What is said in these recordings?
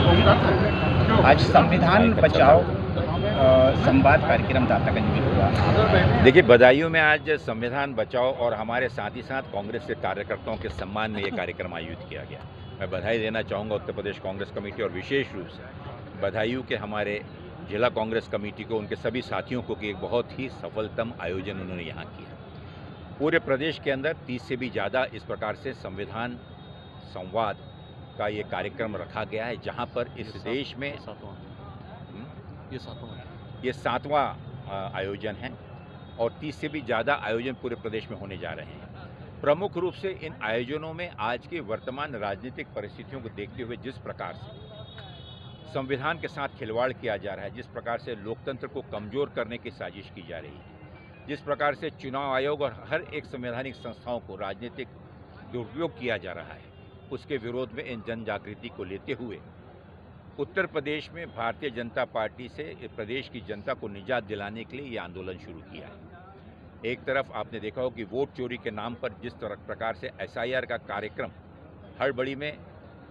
आज संविधान बचाओ संवाद कार्यक्रम दातागंज में हुआ। देखिए, बदायूं में आज संविधान बचाओ और हमारे साथ ही साथ कांग्रेस के कार्यकर्ताओं के सम्मान में ये कार्यक्रम आयोजित किया गया। मैं बधाई देना चाहूँगा उत्तर प्रदेश कांग्रेस कमेटी और विशेष रूप से बदायूं के हमारे जिला कांग्रेस कमेटी को, उनके सभी साथियों को कि एक बहुत ही सफलतम आयोजन उन्होंने यहाँ किया। पूरे प्रदेश के अंदर 30 से भी ज़्यादा इस प्रकार से संविधान संवाद का ये कार्यक्रम रखा गया है, जहाँ पर इस देश में ये सातवां आयोजन है और 30 से भी ज़्यादा आयोजन पूरे प्रदेश में होने जा रहे हैं। प्रमुख रूप से इन आयोजनों में आज की वर्तमान राजनीतिक परिस्थितियों को देखते हुए जिस प्रकार से संविधान के साथ खिलवाड़ किया जा रहा है, जिस प्रकार से लोकतंत्र को कमज़ोर करने की साजिश की जा रही है, जिस प्रकार से चुनाव आयोग और हर एक संवैधानिक संस्थाओं को राजनीतिक दुरुपयोग किया जा रहा है, उसके विरोध में इन जन जागृति को लेते हुए उत्तर प्रदेश में भारतीय जनता पार्टी से प्रदेश की जनता को निजात दिलाने के लिए ये आंदोलन शुरू किया है। एक तरफ आपने देखा हो कि वोट चोरी के नाम पर जिस प्रकार से SIR का कार्यक्रम हड़बड़ी में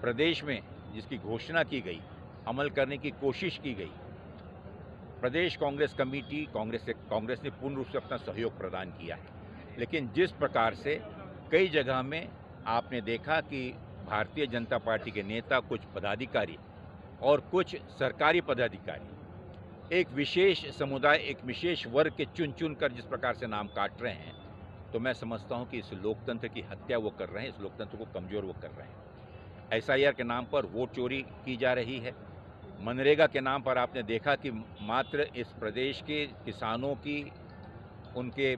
प्रदेश में जिसकी घोषणा की गई, अमल करने की कोशिश की गई, प्रदेश कांग्रेस कमेटी कांग्रेस ने पूर्ण रूप से अपना सहयोग प्रदान किया है। लेकिन जिस प्रकार से कई जगह में आपने देखा कि भारतीय जनता पार्टी के नेता, कुछ पदाधिकारी और कुछ सरकारी पदाधिकारी एक विशेष समुदाय, एक विशेष वर्ग के चुन कर जिस प्रकार से नाम काट रहे हैं, तो मैं समझता हूं कि इस लोकतंत्र की हत्या वो कर रहे हैं, इस लोकतंत्र को कमज़ोर वो कर रहे हैं। SIR के नाम पर वोट चोरी की जा रही है। मनरेगा के नाम पर आपने देखा कि मात्र इस प्रदेश के किसानों की, उनके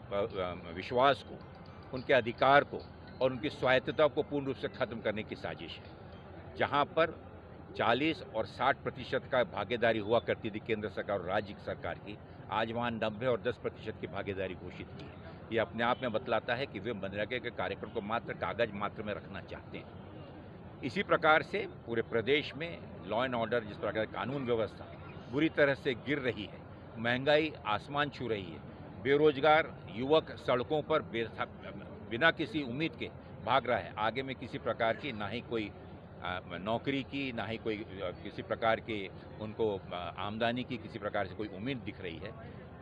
विश्वास को, उनके अधिकार को और उनकी स्वायत्तता को पूर्ण रूप से ख़त्म करने की साजिश है। जहाँ पर 40 और 60% का भागीदारी हुआ करती थी केंद्र सरकार और राज्य सरकार की, आज वहाँ 90 और 10% की भागीदारी घोषित की है। ये अपने आप में बतलाता है कि वे मनरेगा के कार्यक्रम को मात्र कागज मात्र में रखना चाहते हैं। इसी प्रकार से पूरे प्रदेश में लॉ एंड ऑर्डर, जिस प्रकार कानून व्यवस्था बुरी तरह से गिर रही है, महंगाई आसमान छू रही है, बेरोजगार युवक सड़कों पर बिना किसी उम्मीद के भाग रहा है। आगे में किसी प्रकार की ना ही कोई नौकरी की, ना ही कोई किसी प्रकार के उनको आमदनी की किसी प्रकार से कोई उम्मीद दिख रही है।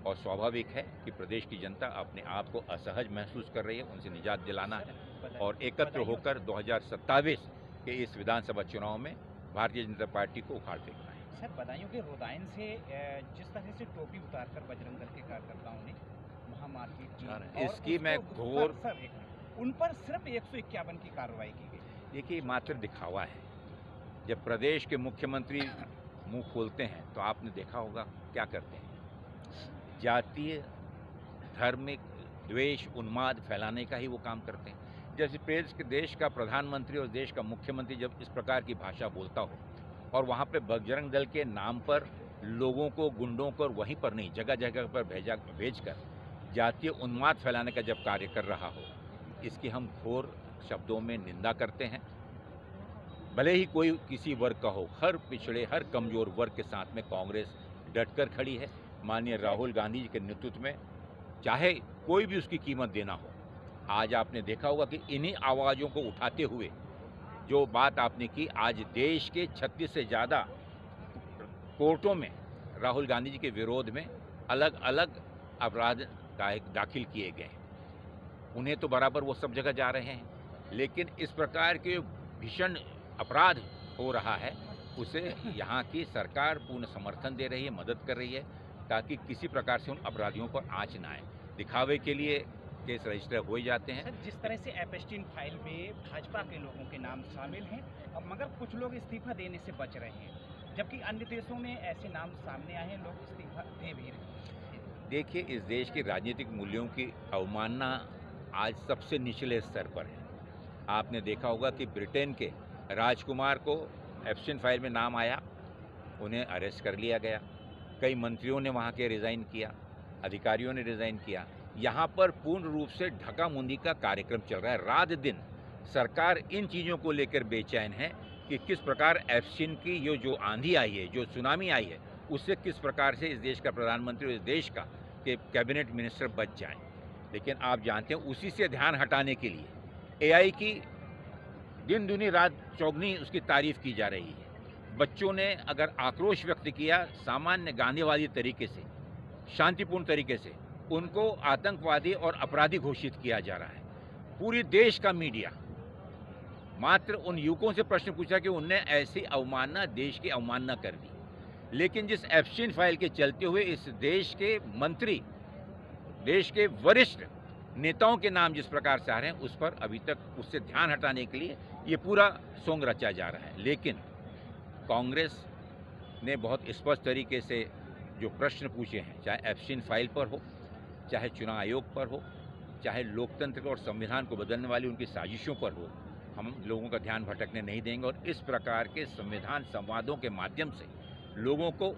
और स्वाभाविक है कि प्रदेश की जनता अपने आप को असहज महसूस कर रही है, उनसे निजात दिलाना है और एकत्र होकर 2027 के इस विधानसभा चुनाव में भारतीय जनता पार्टी को उखाड़ फेंकना है। सर, बदायूं के रोदायन से जिस तरह से टोपी उतारकर बजरंग दल के कार्यकर्ताओं ने वहाँ मारपीट की, इसकी मैं घोर उन पर सिर्फ 151 की कार्रवाई की गई। देखिए, मात्र दिखावा है। जब प्रदेश के मुख्यमंत्री मुंह खोलते हैं तो आपने देखा होगा क्या करते हैं, जातीय धार्मिक द्वेष उन्माद फैलाने का ही वो काम करते हैं। जैसे देश का प्रधानमंत्री और देश का मुख्यमंत्री जब इस प्रकार की भाषा बोलता हो और वहाँ पे बजरंग दल के नाम पर लोगों को, गुंडों को वहीं पर नहीं, जगह जगह पर भेजकर जातीय उन्माद फैलाने का जब कार्य कर रहा हो, इसकी हम घोर शब्दों में निंदा करते हैं। भले ही कोई किसी वर्ग का हो, हर पिछड़े, हर कमज़ोर वर्ग के साथ में कांग्रेस डटकर खड़ी है। माननीय राहुल गांधी जी के नेतृत्व में चाहे कोई भी उसकी कीमत देना हो, आज आपने देखा होगा कि इन्हीं आवाज़ों को उठाते हुए जो बात आपने की, आज देश के 36 से ज़्यादा कोर्टों में राहुल गांधी जी के विरोध में अलग अलग अपराध दाखिल किए गए। उन्हें तो बराबर वो सब जगह जा रहे हैं, लेकिन इस प्रकार के भीषण अपराध हो रहा है, उसे यहाँ की सरकार पूर्ण समर्थन दे रही है, मदद कर रही है, ताकि किसी प्रकार से उन अपराधियों पर आँच ना आए। दिखावे के लिए केस रजिस्टर हो ही जाते हैं। सर, जिस तरह से एपस्टीन फाइल में भाजपा के लोगों के नाम शामिल हैं, मगर कुछ लोग इस्तीफा देने से बच रहे हैं, जबकि अन्य देशों में ऐसे नाम सामने आए हैं, लोग इस्तीफा दे भी रहे। देखिए, इस देश की राजनीतिक मूल्यों की अवमानना आज सबसे निचले स्तर पर है। आपने देखा होगा कि ब्रिटेन के राजकुमार को एपस्टीन फाइल में नाम आया, उन्हें अरेस्ट कर लिया गया। कई मंत्रियों ने वहाँ के रिज़ाइन किया, अधिकारियों ने रिज़ाइन किया। यहाँ पर पूर्ण रूप से ढका-मुंदी का कार्यक्रम चल रहा है। रात दिन सरकार इन चीज़ों को लेकर बेचैन है कि किस प्रकार एपस्टीन की ये जो आंधी आई है, जो सुनामी आई है, उससे किस प्रकार से इस देश का प्रधानमंत्री और इस देश का के कैबिनेट मिनिस्टर बच जाएं। लेकिन आप जानते हैं, उसी से ध्यान हटाने के लिए AI की दिन दुनी रात चौगनी उसकी तारीफ की जा रही है। बच्चों ने अगर आक्रोश व्यक्त किया सामान्य गांधीवादी तरीके से, शांतिपूर्ण तरीके से, उनको आतंकवादी और अपराधी घोषित किया जा रहा है। पूरी देश का मीडिया मात्र उन युवकों से प्रश्न पूछा कि उनने ऐसी अवमानना, देश की अवमानना कर दी। लेकिन जिस एप्स्टीन फाइल के चलते हुए इस देश के मंत्री, देश के वरिष्ठ नेताओं के नाम जिस प्रकार से आ रहे हैं, उस पर अभी तक उससे ध्यान हटाने के लिए ये पूरा सोंग रचा जा रहा है। लेकिन कांग्रेस ने बहुत स्पष्ट तरीके से जो प्रश्न पूछे हैं, चाहे एप्स्टीन फाइल पर हो, चाहे चुनाव आयोग पर हो, चाहे लोकतंत्र और संविधान को बदलने वाली उनकी साजिशों पर हो, हम लोगों का ध्यान भटकने नहीं देंगे और इस प्रकार के संविधान संवादों के माध्यम से लोगों को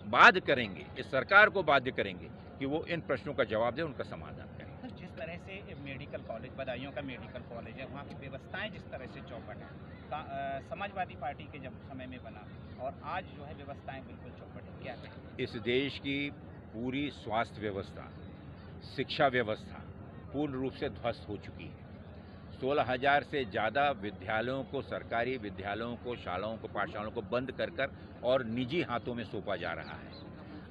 बाध्य करेंगे, इस सरकार को बाध्य करेंगे कि वो इन प्रश्नों का जवाब दें, उनका समाधान करें। जिस तरह से मेडिकल कॉलेज, बदायूं का मेडिकल कॉलेज है, वहाँ की व्यवस्थाएं जिस तरह से चौपट है, समाजवादी पार्टी के जब समय में बना और आज जो है व्यवस्थाएं बिल्कुल चौपट है, क्या कहें? इस देश की पूरी स्वास्थ्य व्यवस्था, शिक्षा व्यवस्था पूर्ण रूप से ध्वस्त हो चुकी है। 16,000 से ज़्यादा विद्यालयों को, सरकारी विद्यालयों को, शालाओं को, पाठशालाओं को बंद कर और निजी हाथों में सौंपा जा रहा है।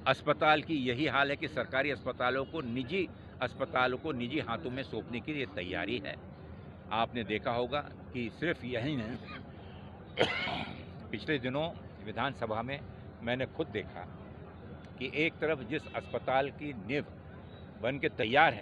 अस्पताल की यही हाल है कि सरकारी अस्पतालों को निजी हाथों में सौंपने की ये तैयारी है। आपने देखा होगा कि सिर्फ यही नहीं, पिछले दिनों विधानसभा में मैंने खुद देखा कि एक तरफ जिस अस्पताल की नींव बन के तैयार है,